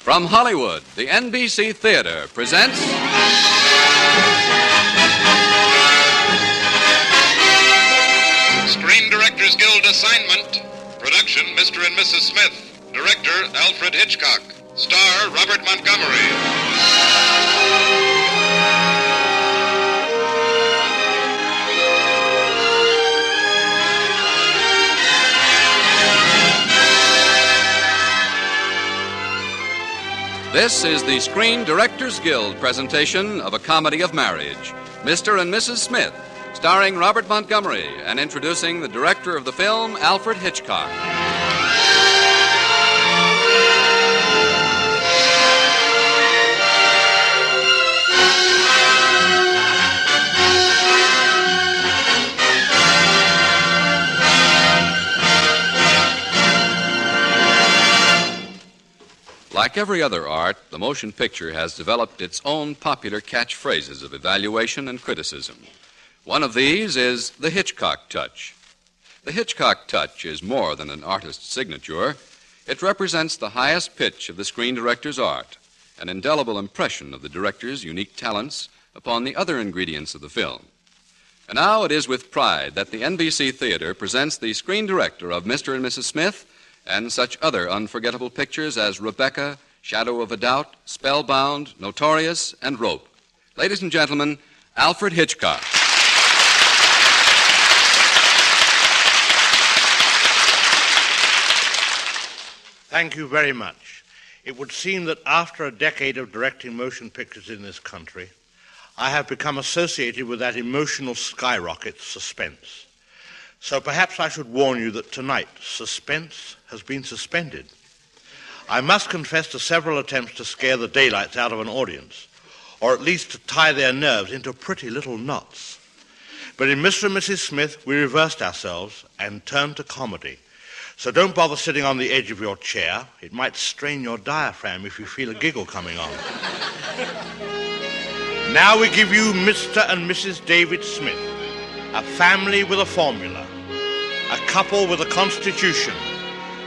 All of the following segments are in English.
From Hollywood, the NBC Theater presents... Screen Directors Guild assignment. Production, Mr. and Mrs. Smith. Director, Alfred Hitchcock. Star, Robert Montgomery. This is the Screen Directors Guild presentation of A Comedy of Marriage, Mr. and Mrs. Smith, starring Robert Montgomery and introducing the director of the film, Alfred Hitchcock. Like every other art, the motion picture has developed its own popular catchphrases of evaluation and criticism. One of these is the Hitchcock touch. The Hitchcock touch is more than an artist's signature. It represents the highest pitch of the screen director's art, an indelible impression of the director's unique talents upon the other ingredients of the film. And now it is with pride that the NBC Theater presents the screen director of Mr. and Mrs. Smith and such other unforgettable pictures as Rebecca, Shadow of a Doubt, Spellbound, Notorious, and Rope. Ladies and gentlemen, Alfred Hitchcock. Thank you very much. It would seem that after a decade of directing motion pictures in this country, I have become associated with that emotional skyrocket, suspense. So perhaps I should warn you that tonight, suspense has been suspended. I must confess to several attempts to scare the daylights out of an audience, or at least to tie their nerves into pretty little knots. But in Mr. and Mrs. Smith, we reversed ourselves and turned to comedy. So don't bother sitting on the edge of your chair. It might strain your diaphragm if you feel a giggle coming on. Now we give you Mr. and Mrs. David Smith, a family with a formula, a couple with a constitution,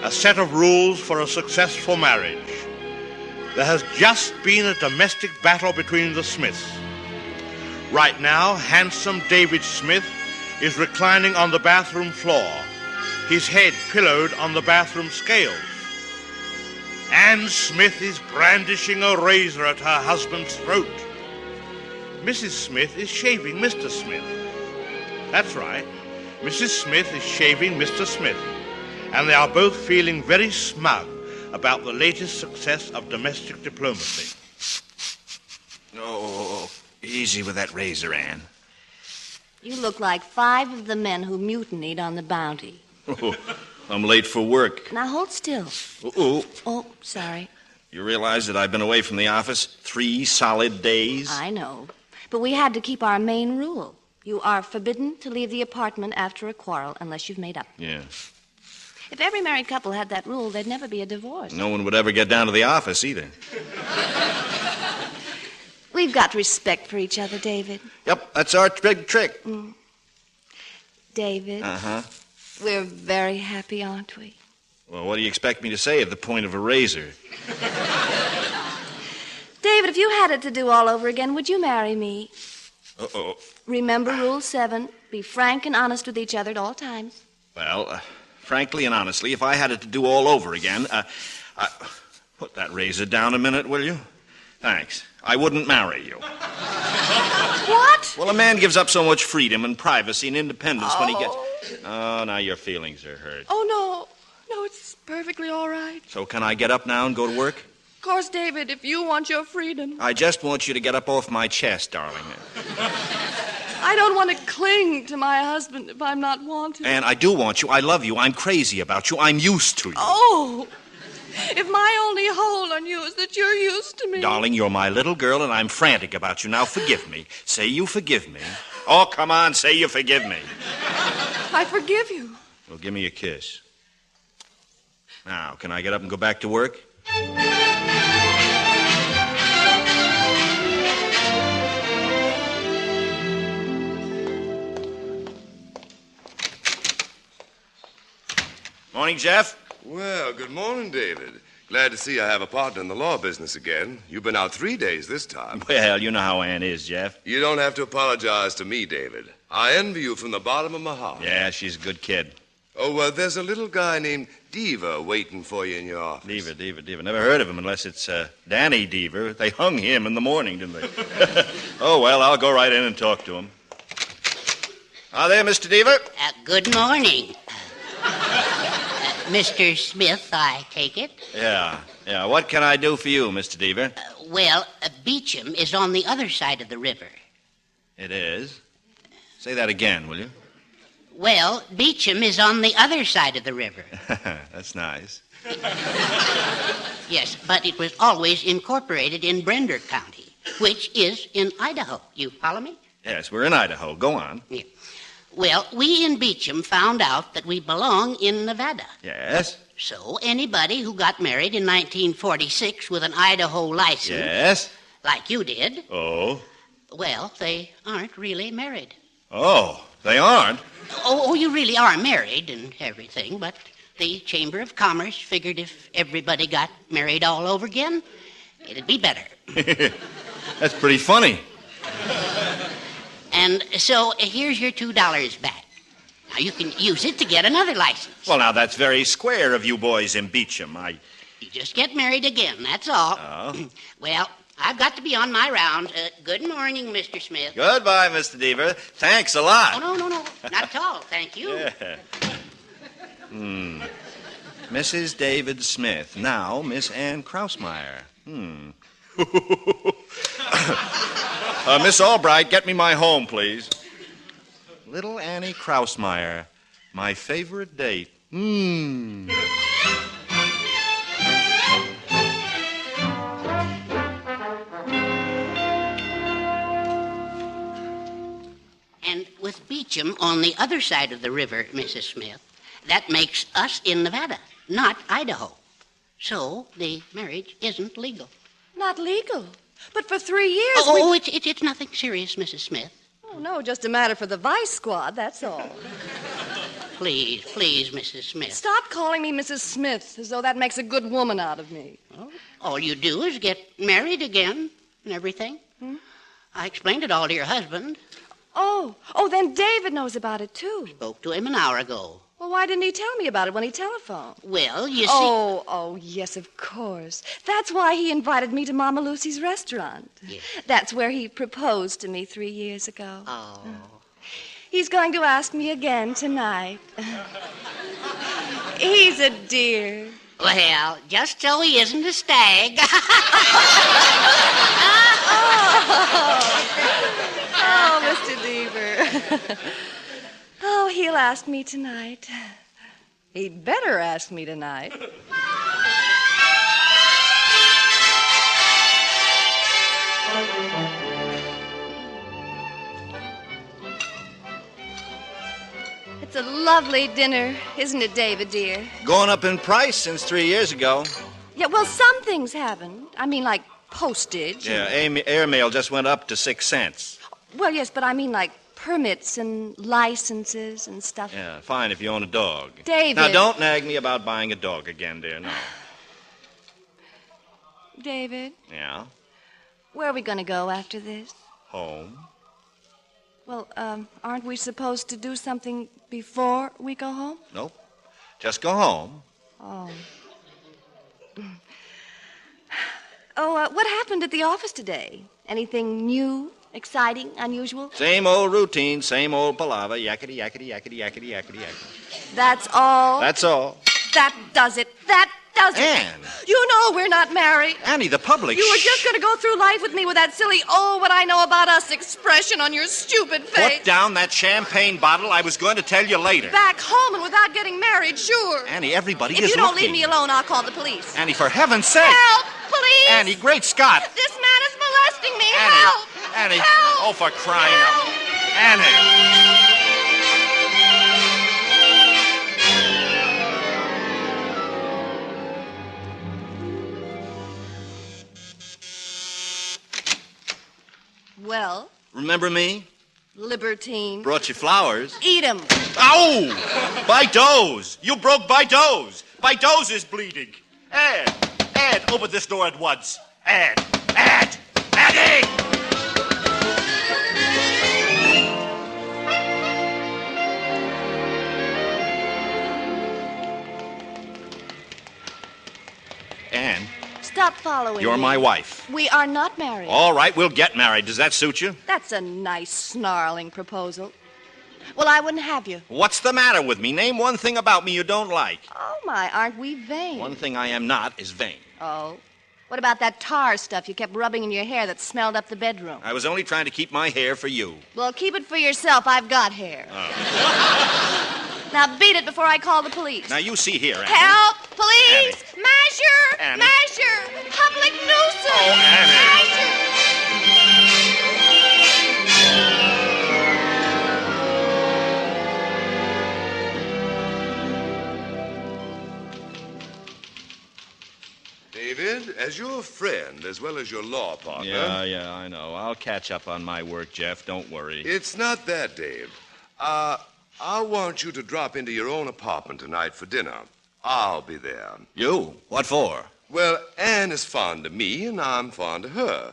a set of rules for a successful marriage. There has just been a domestic battle between the Smiths. Right now, handsome David Smith is reclining on the bathroom floor, his head pillowed on the bathroom scales. Anne Smith is brandishing a razor at her husband's throat. Mrs. Smith is shaving Mr. Smith. That's right. Mrs. Smith is shaving Mr. Smith, and they are both feeling very smug about the latest success of domestic diplomacy. Oh, easy with that razor, Anne. You look like 5 of the men who mutinied on the Bounty. Oh, I'm late for work. Now hold still. Oh, Oh, sorry. you realize that I've been away from the office 3 solid days? I know. But we had to keep our main rule. You are forbidden to leave the apartment after a quarrel unless you've made up. Yeah. If every married couple had that rule, there'd never be a divorce. No one would ever get down to the office either. We've got respect for each other, David. Yep, that's our big trick. David. Uh-huh. We're very happy, aren't we? Well, what do you expect me to say at the point of a razor? David, if you had it to do all over again, would you marry me? Uh-oh. Remember Rule 7. Be frank and honest with each other at all times. Well, frankly and honestly, if I had it to do all over again, put that razor down a minute, will you? Thanks. I wouldn't marry you. What? Well, a man gives up so much freedom and privacy and independence when he gets... Oh, now your feelings are hurt. Oh, no. No, it's perfectly all right. So can I get up now and go to work? Of course, David, if you want your freedom. I just want you to get up off my chest, darling. I don't want to cling to my husband if I'm not wanted. And I do want you. I love you. I'm crazy about you. I'm used to you. Oh, if my only hold on you is that you're used to me. Darling, you're my little girl, and I'm frantic about you. Now, forgive me. Say you forgive me. Oh, come on, say you forgive me. I forgive you. Well, give me a kiss. Now, can I get up and go back to work? Morning, Jeff. Well, good morning, David. Glad to see I have a partner in the law business again. You've been out 3 days this time. Well, you know how Ann is, Jeff. You don't have to apologize to me, David. I envy you from the bottom of my heart. Yeah, she's a good kid. Oh, there's a little guy named Deaver waiting for you in your office. Deaver. Never heard of him unless it's Danny Deaver. They hung him in the morning, didn't they? Oh, well, I'll go right in and talk to him. Are there, Mr. Deaver? Good morning. Mr. Smith, I take it? Yeah. What can I do for you, Mr. Deaver? Beecham is on the other side of the river. It is? Say that again, will you? Well, Beecham is on the other side of the river. That's nice. Yes, but it was always incorporated in Brender County, which is in Idaho. You follow me? Yes, we're in Idaho. Go on. Yeah. Well, we in Beecham found out that we belong in Nevada. Yes? So anybody who got married in 1946 with an Idaho license... Yes? Like you did... Oh? Well, they aren't really married. Oh, they aren't? Oh, you really are married and everything, but the Chamber of Commerce figured if everybody got married all over again, it'd be better. That's pretty funny. And so here's your $2 back. Now, you can use it to get another license. Well, now, that's very square of you boys in Beecham. You just get married again, that's all. Oh? Well, I've got to be on my round. Good morning, Mr. Smith. Goodbye, Mr. Deaver. Thanks a lot. Oh, no. Not at all. Thank you. Yeah. Mrs. David Smith. Now, Miss Ann Krausmeyer. Miss Albright, get me my home, please. Little Annie Krausmeyer. My favorite date. And with Beecham on the other side of the river, Mrs. Smith, that makes us in Nevada, not Idaho. So the marriage isn't legal. Not legal. But for 3 years It's nothing serious, Mrs. Smith. Oh, no, just a matter for the vice squad, that's all. Please, Mrs. Smith. Stop calling me Mrs. Smith, as though that makes a good woman out of me. Oh, all you do is get married again and everything. I explained it all to your husband. Oh, then David knows about it, too. Spoke to him an hour ago. Well, why didn't he tell me about it when he telephoned? Well, you see... Oh, yes, of course. That's why he invited me to Mama Lucy's restaurant. Yes. That's where he proposed to me 3 years ago. Oh. He's going to ask me again tonight. He's a dear. Well, just so he isn't a stag. Oh, Mr. Deaver. Oh, he'll ask me tonight. He'd better ask me tonight. It's a lovely dinner, isn't it, David, dear? Going up in price since 3 years ago. Yeah, well, some things haven't. I mean, like postage. Yeah, airmail just went up to 6 cents. Well, yes, but I mean, like permits and licenses and stuff. Yeah, fine if you own a dog. David. Now, don't nag me about buying a dog again, dear, no. David, Yeah? where are we going to go after this? Home? Well, aren't we supposed to do something before we go home? Nope. Just go home. Oh. What happened at the office today? Anything new, exciting, unusual? Same old routine, same old palaver. Yakety, yakety, yakety, yakety, yakety, yakety. That's all? That's all. That does it. That does it. Ann. You know we're not married. Annie, the public... You were just going to go through life with me with that silly, oh, what I know about us expression on your stupid face. Put down that champagne bottle. I was going to tell you later. Back home and without getting married, sure. Annie, everybody If is you don't looking. leave me alone, I'll call the police. Annie, for heaven's sake. Help, please. Annie, great Scott. This man is molesting me. Annie. Help. Annie. Help. Oh, for crying out. Annie. Well, Remember me? libertine. Brought you flowers. Eat 'em. Ow! By Doe's. You broke By Doe's. My nose is bleeding. Ann, open this door at once. Annie! Ann. Stop following You're me. my wife. We are not married. All right, we'll get married. Does that suit you? That's a nice, snarling proposal. Well, I wouldn't have you. What's the matter with me? Name one thing about me you don't like. Oh, my, aren't we vain? One thing I am not is vain. Oh? What about that tar stuff you kept rubbing in your hair that smelled up the bedroom? I was only trying to keep my hair for you. Well, keep it for yourself. I've got hair. Oh. Now beat it before I call the police. Now, you see here, Annie. Help! Police! Annie. Measure! Annie. Measure! Public nuisance! Oh, Annie. Measure! David, as your friend as well as your law partner... Yeah, I know. I'll catch up on my work, Jeff. Don't worry. It's not that, Dave. I want you to drop into your own apartment tonight for dinner. I'll be there. You? What for? Well, Anne is fond of me, and I'm fond of her.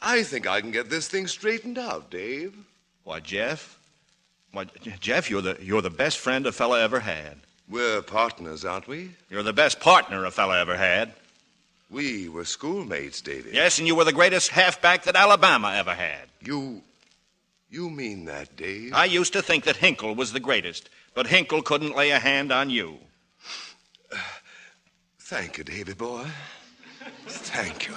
I think I can get this thing straightened out, Dave. What, Jeff? What, Jeff, you're the best friend a fella ever had. We're partners, aren't we? You're the best partner a fella ever had. We were schoolmates, David. Yes, and you were the greatest halfback that Alabama ever had. You mean that, Dave? I used to think that Hinkle was the greatest, but Hinkle couldn't lay a hand on you. Thank you, David boy. Thank you.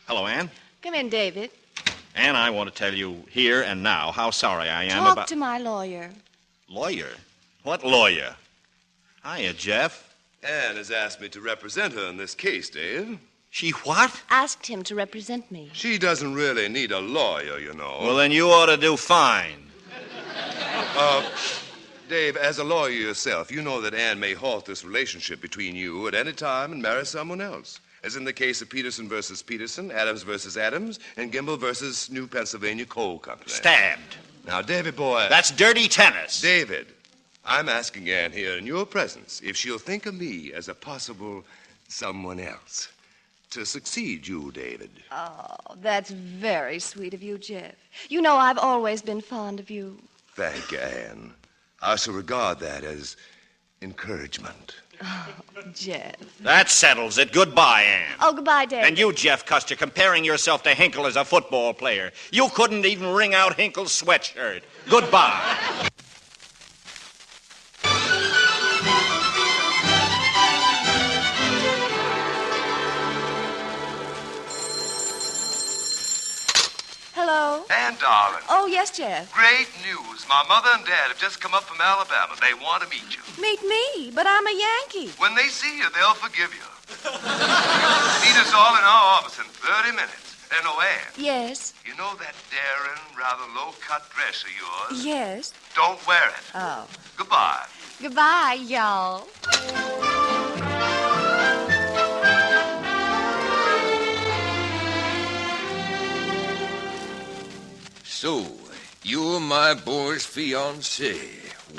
Hello, Ann. Come in, David. Ann, I want to tell you here and now how sorry I am Talk about... to my lawyer. Lawyer? What lawyer? Hiya, Jeff. Anne has asked me to represent her in this case, Dave. She what? Asked him to represent me. She doesn't really need a lawyer, you know. Well, then you ought to do fine. Dave, as a lawyer yourself, you know that Anne may halt this relationship between you at any time and marry someone else. As in the case of Peterson versus Peterson, Adams versus Adams, and Gimble versus New Pennsylvania Coal Company. Stabbed. Now, David boy... That's dirty tennis. David, I'm asking Anne here in your presence if she'll think of me as a possible someone else to succeed you, David. Oh, that's very sweet of you, Jeff. You know I've always been fond of you. Thank you, Anne. I shall regard that as encouragement. Oh, Jeff. That settles it. Goodbye, Ann. Oh, goodbye, David. And you, Jeff Custer, comparing yourself to Hinkle as a football player. You couldn't even wring out Hinkle's sweatshirt. Goodbye. Hello? Anne, darling. Oh, yes, Jeff. Great news. My mother and Dad have just come up from Alabama. They want to meet you. Meet me, but I'm a Yankee. When they see you, they'll forgive you. Meet us all in our office in 30 minutes. And Anne. Yes. You know that daring, rather low-cut dress of yours? Yes. Don't wear it. Oh. Goodbye. Goodbye, y'all. So, you're my boy's fiancée.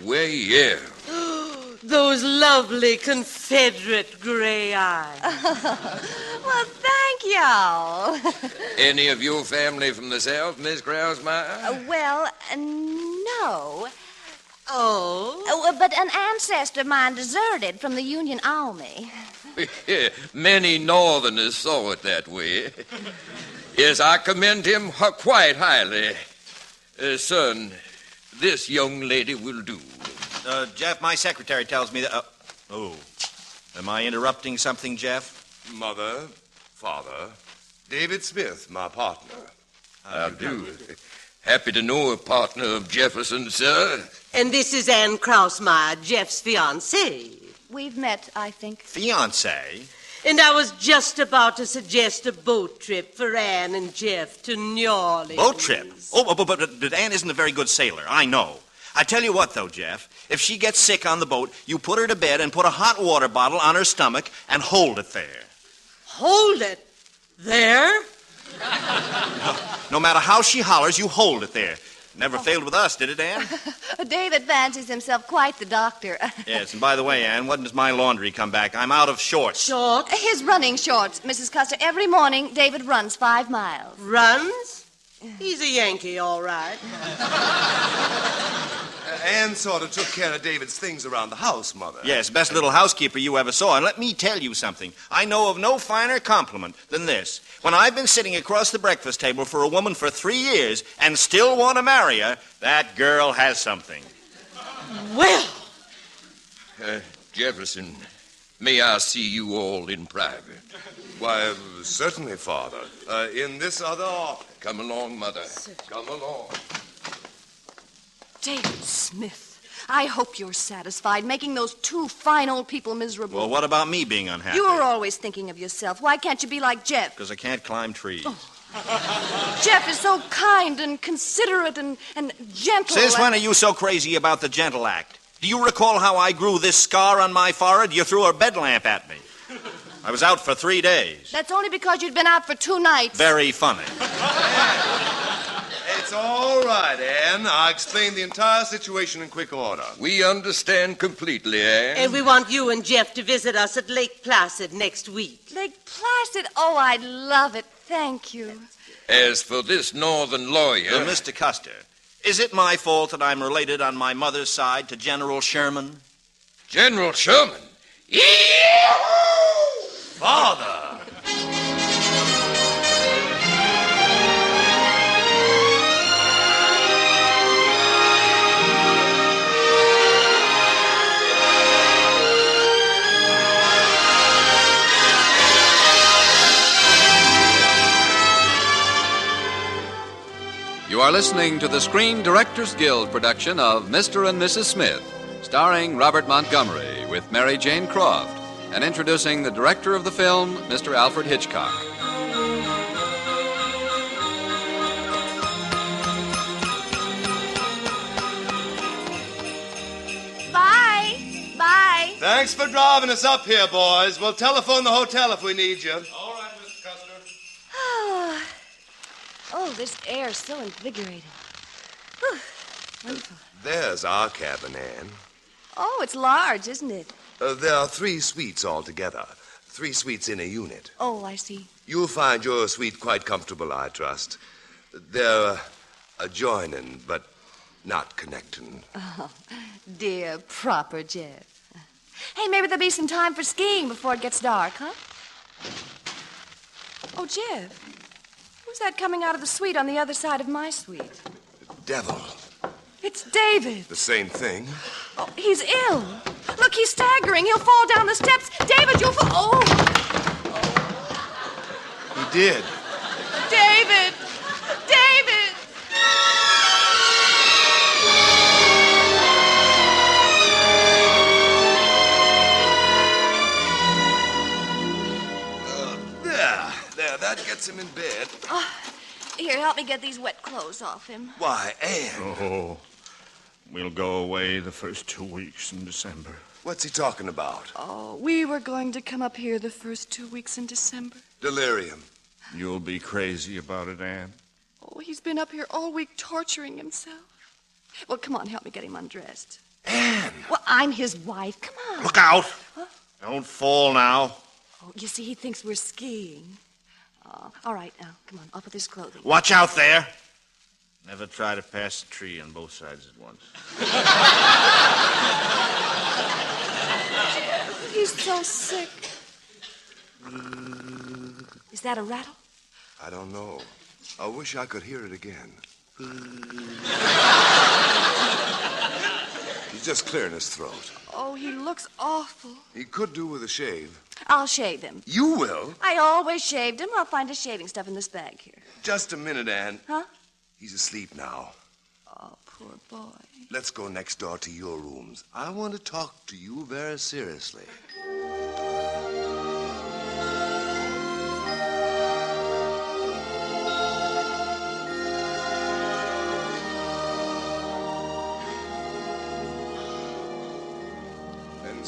Well, yeah. Those lovely Confederate gray eyes. Well, thank y'all. Any of your family from the South, Miss Krausmeyer? No. Oh? But an ancestor of mine deserted from the Union Army. Many Northerners saw it that way. Yes, I commend him quite highly. Son, this young lady will do. Jeff, my secretary tells me that... Am I interrupting something, Jeff? Mother, father, David Smith, my partner. How do? Happy to know a partner of Jefferson, sir. And this is Ann Krausmeyer, Jeff's fiancée. We've met, I think. Fiancé? And I was just about to suggest a boat trip for Ann and Jeff to New Orleans. Boat trip? Oh, but Ann isn't a very good sailor. I know. I tell you what, though, Jeff. If she gets sick on the boat, you put her to bed and put a hot water bottle on her stomach and hold it there. Hold it there? No matter how she hollers, you hold it there. Never failed with us, did it, Ann? David fancies himself quite the doctor. Yes, and by the way, Ann, when does my laundry come back? I'm out of shorts. Shorts? His running shorts, Mrs. Custer. Every morning, David runs 5 miles. Runs? He's a Yankee, all right. Ann sort of took care of David's things around the house, Mother. Yes, best little housekeeper you ever saw. And let me tell you something. I know of no finer compliment than this. When I've been sitting across the breakfast table for a woman for 3 years and still want to marry her, that girl has something. Well. Jefferson, may I see you all in private? Why, certainly, Father. In this other office. Come along, Mother. Come along. David Smith, I hope you're satisfied making those 2 fine old people miserable. Well, what about me being unhappy? You're always thinking of yourself. Why can't you be like Jeff? Because I can't climb trees. Oh. Jeff is so kind and considerate and gentle. Since when are you so crazy about the gentle act? Do you recall how I grew this scar on my forehead? You threw a bed lamp at me. I was out for 3 days. That's only because you'd been out for 2 nights. Very funny. It's all right, Ann. I'll explain the entire situation in quick order. We understand completely, Ann. And we want you and Jeff to visit us at Lake Placid next week. Lake Placid? Oh, I'd love it. Thank you. As for this northern lawyer... Mr. Custer, is it my fault that I'm related on my mother's side to General Sherman? General Sherman? Father! You are listening to the Screen Directors Guild production of Mr. and Mrs. Smith, starring Robert Montgomery with Mary Jane Croft, and introducing the director of the film, Mr. Alfred Hitchcock. Bye. Bye. Thanks for driving us up here, boys. We'll telephone the hotel if we need you. All right, Mr. Custer. Oh, this air's so invigorating. Whew. Wonderful. There's our cabin, Ann. Oh, it's large, isn't it? There are 3 suites altogether. 3 suites in a unit. Oh, I see. You'll find your suite quite comfortable, I trust. They're adjoining, but not connecting. Oh, dear, proper Jeff. Hey, maybe there'll be some time for skiing before it gets dark, huh? Oh, Jeff, who's that coming out of the suite on the other side of my suite? Devil. It's David. The same thing. Oh, he's ill. Look, he's staggering. He'll fall down the steps. David, you'll fall. Oh. He did. David! David! There, that gets him in bed. Oh, here, help me get these wet clothes off him. Why, Ann. Oh, we'll go away the first 2 weeks in December. What's he talking about? Oh, we were going to come up here the first 2 weeks in December. Delirium. You'll be crazy about it, Ann. Oh, he's been up here all week torturing himself. Well, come on, help me get him undressed. Ann! Well, I'm his wife. Come on. Look out! Huh? Don't fall now. Oh, you see, he thinks we're skiing. All right, now, come on, off with his clothing. Watch out there. Never try to pass the tree on both sides at once. He's so sick. Is that a rattle? I don't know. I wish I could hear it again. He's just clearing his throat. Oh, he looks awful. He could do with a shave. I'll shave him. You will? I always shaved him. I'll find his shaving stuff in this bag here. Just a minute, Ann. Huh? He's asleep now. Oh, poor boy. Let's go next door to your rooms. I want to talk to you very seriously.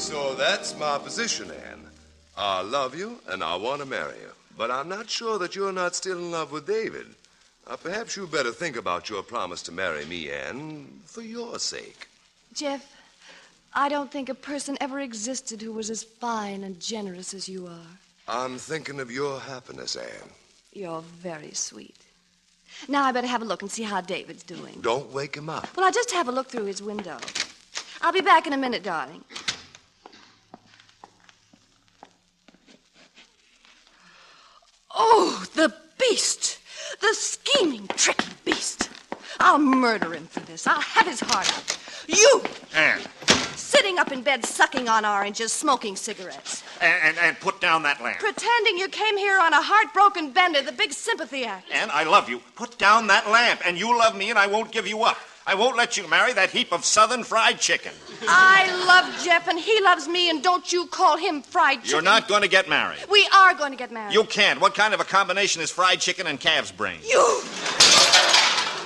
So that's my position, Anne. I love you, and I want to marry you. But I'm not sure that you're not still in love with David. Perhaps you better think about your promise to marry me, Anne, for your sake. Jeff, I don't think a person ever existed who was as fine and generous as you are. I'm thinking of your happiness, Anne. You're very sweet. Now I better have a look and see how David's doing. Don't wake him up. Well, I'll just have a look through his window. I'll be back in a minute, darling. Oh, the beast! The scheming, tricky beast. I'll murder him for this. I'll have his heart out. You! Anne. Sitting up in bed, sucking on oranges, smoking cigarettes. And put down that lamp. Pretending you came here on a heartbroken bender, the big sympathy act. Anne, I love you. Put down that lamp, and you love me, and I won't give you up. I won't let you marry that heap of southern fried chicken. I love Jeff, and he loves me, and don't you call him fried chicken. You're not going to get married. We are going to get married. You can't. What kind of a combination is fried chicken and calf's brain? You!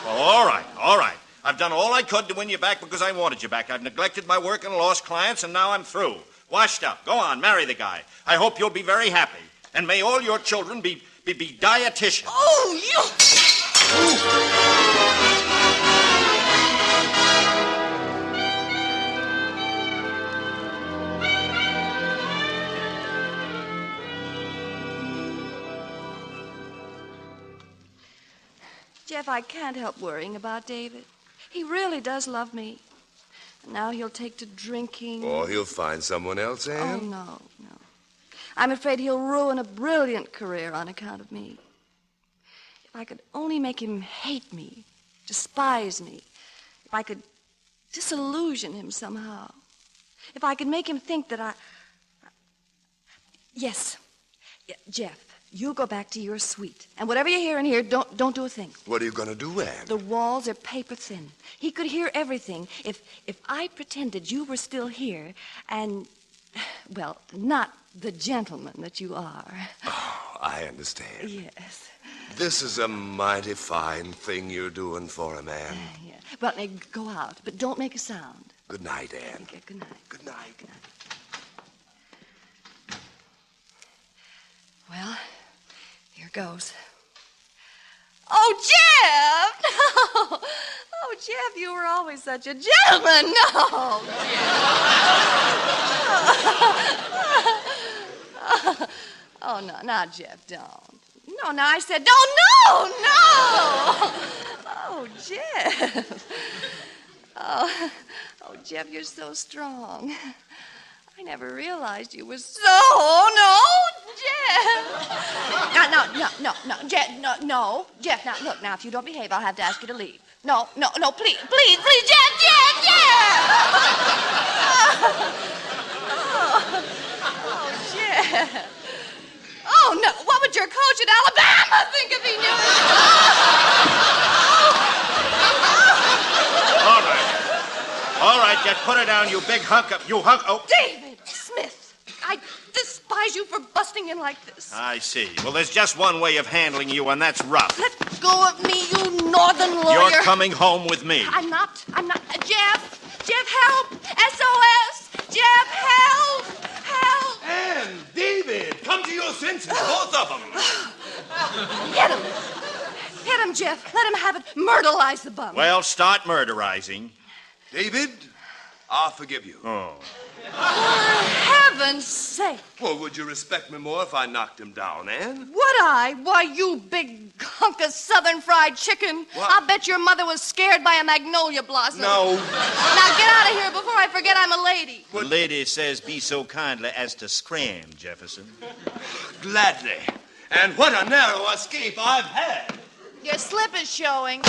All right. I've done all I could to win you back because I wanted you back. I've neglected my work and lost clients, and now I'm through. Washed up. Go on, marry the guy. I hope you'll be very happy. And may all your children be dietitians. Oh, you! Jeff, I can't help worrying about David. He really does love me. And now he'll take to drinking. Or he'll find someone else, Anne. Oh, no. I'm afraid he'll ruin a brilliant career on account of me. If I could only make him hate me, despise me, if I could disillusion him somehow, if I could make him think that Yes, Jeff. You go back to your suite. And whatever you hear in here, don't do a thing. What are you going to do, Anne? The walls are paper thin. He could hear everything if I pretended you were still here and, well, not the gentleman that you are. Oh, I understand. Yes. This is a mighty fine thing you're doing for him, Anne. Yeah. Well, now, go out, but don't make a sound. Good night, Anne. Okay, good night. Good night. Good night. Well, here goes. Oh, Jeff! No! Oh, Jeff, you were always such a gentleman. No! Oh, no, not Jeff, don't. No, I said don't. No! Oh, Jeff. Oh, Jeff, you're so strong. I never realized you were so... No, Jeff. No, Jeff, no. Jeff, now, look, now, if you don't behave, I'll have to ask you to leave. No, please, Jeff. Oh, Jeff. Oh, no, what would your coach at Alabama think if he knew it? All right, Jeff, put her down, you big hunk of... Oh. David Smith, I despise you for busting in like this. I see. Well, there's just one way of handling you, and that's rough. Let go of me, you northern lawyer. You're coming home with me. I'm not. Jeff, help! SOS! Jeff, help! Anne, David, come to your senses, both of them. Hit him, Jeff. Let him have it. Murderize the bum. Well, start murderizing. David, I'll forgive you. Oh. For heaven's sake. Well, would you respect me more if I knocked him down, Anne? Would I? Why, you big hunk of southern fried chicken. What? I'll bet your mother was scared by a magnolia blossom. No. Now get out of here before I forget I'm a lady. The lady says be so kindly as to scram, Jefferson. Gladly. And what a narrow escape I've had. Your slip is showing.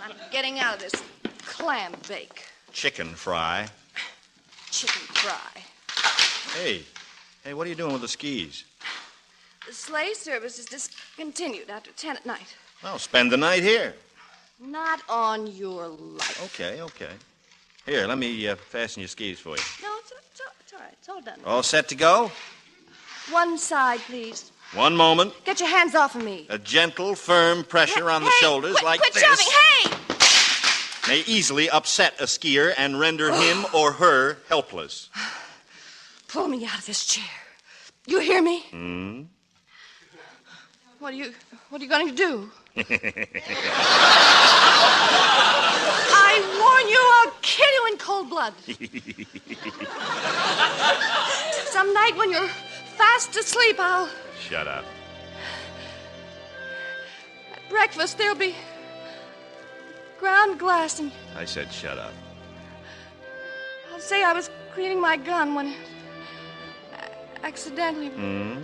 I'm getting out of this clam bake. Chicken fry. Chicken fry. Hey, what are you doing with the skis? The sleigh service is discontinued after 10 at night. Well, spend the night here. Not on your life. Okay. Here, let me fasten your skis for you. No, it's all right. It's all done. All set to go? One side, please. One moment. Get your hands off of me. A gentle, firm pressure on the shoulders like quit this. Shoving. Hey! may easily upset a skier and render him or her helpless. Pull me out of this chair. You hear me? Hmm? What are you going to do? I warn you, I'll kill you in cold blood. Some night when you're fast asleep, I'll... Shut up. At breakfast, there'll be ground glass and... I said shut up. I'll say I was cleaning my gun when... accidentally... Hmm?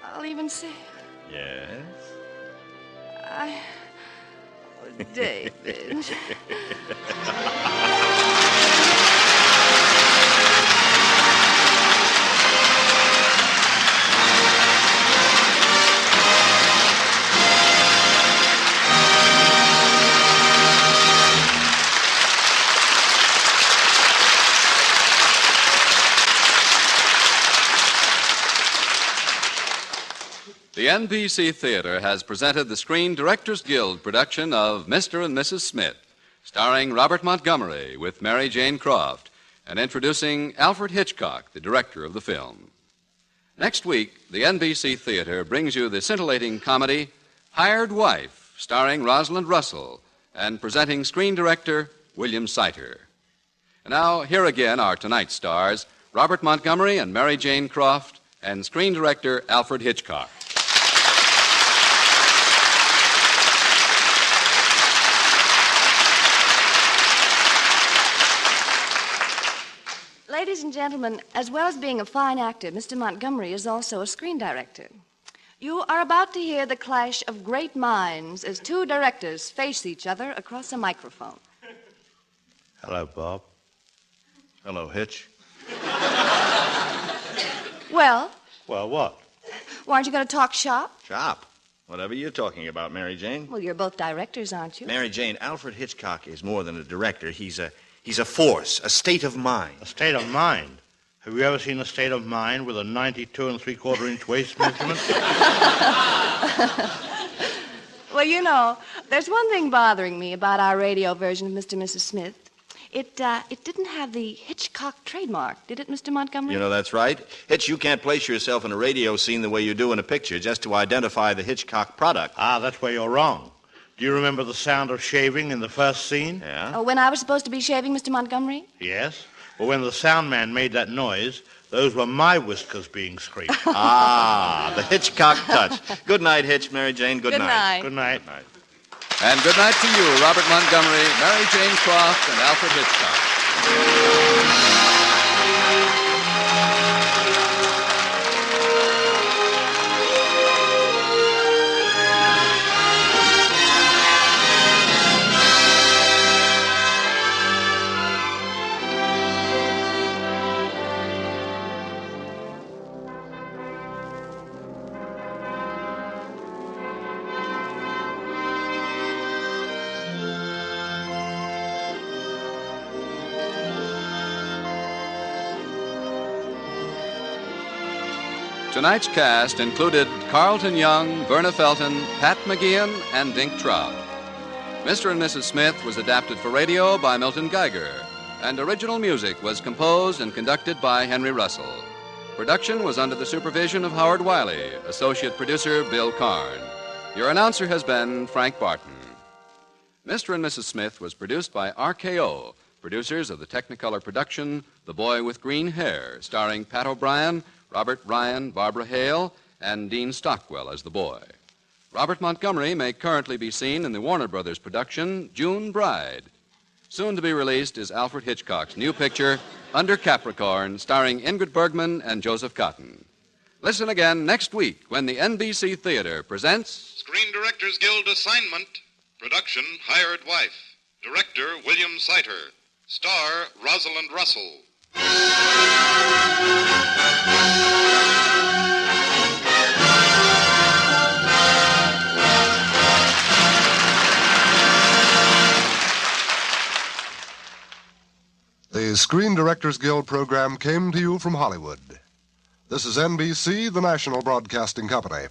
I'll even say... Yes? Oh, David. The NBC Theater has presented the Screen Directors Guild production of Mr. and Mrs. Smith, starring Robert Montgomery with Mary Jane Croft, and introducing Alfred Hitchcock, the director of the film. Next week, the NBC Theater brings you the scintillating comedy Hired Wife, starring Rosalind Russell, and presenting screen director William Seiter. And now, here again are tonight's stars, Robert Montgomery and Mary Jane Croft, and screen director Alfred Hitchcock. Ladies and gentlemen, as well as being a fine actor, Mr. Montgomery is also a screen director. You are about to hear the clash of great minds as two directors face each other across a microphone. Hello, Bob. Hello, Hitch. Well? Well, what? Well, aren't you going to talk shop? Shop. Whatever you're talking about, Mary Jane. Well, you're both directors, aren't you? Mary Jane, Alfred Hitchcock is more than a director. He's a force, a state of mind. A state of mind? Have you ever seen a state of mind with a 92 3/4 inch waist measurement? Well, you know, there's one thing bothering me about our radio version of Mr. and Mrs. Smith. It didn't have the Hitchcock trademark, did it, Mr. Montgomery? You know, that's right. Hitch, you can't place yourself in a radio scene the way you do in a picture just to identify the Hitchcock product. Ah, that's where you're wrong. Do you remember the sound of shaving in the first scene? Yeah? Oh, when I was supposed to be shaving, Mr. Montgomery? Yes. Well, when the sound man made that noise, those were my whiskers being scraped. Ah, the Hitchcock touch. Good night, Hitch. Mary Jane, good night. Good night. Good night. And good night to you, Robert Montgomery, Mary Jane Croft, and Alfred Hitchcock. Tonight's cast included Carlton Young, Verna Felton, Pat McGeehan, and Dink Trout. Mr. and Mrs. Smith was adapted for radio by Milton Geiger, and original music was composed and conducted by Henry Russell. Production was under the supervision of Howard Wiley, associate producer Bill Karn. Your announcer has been Frank Barton. Mr. and Mrs. Smith was produced by RKO, producers of the Technicolor production The Boy with Green Hair, starring Pat O'Brien, Robert Ryan, Barbara Hale, and Dean Stockwell as the boy. Robert Montgomery may currently be seen in the Warner Brothers production June Bride. Soon to be released is Alfred Hitchcock's new picture, Under Capricorn, starring Ingrid Bergman and Joseph Cotton. Listen again next week when the NBC Theater presents Screen Directors Guild assignment. Production, Hired Wife. Director, William Seiter. Star, Rosalind Russell. The Screen Directors Guild program came to you from Hollywood. This is NBC, the national broadcasting company.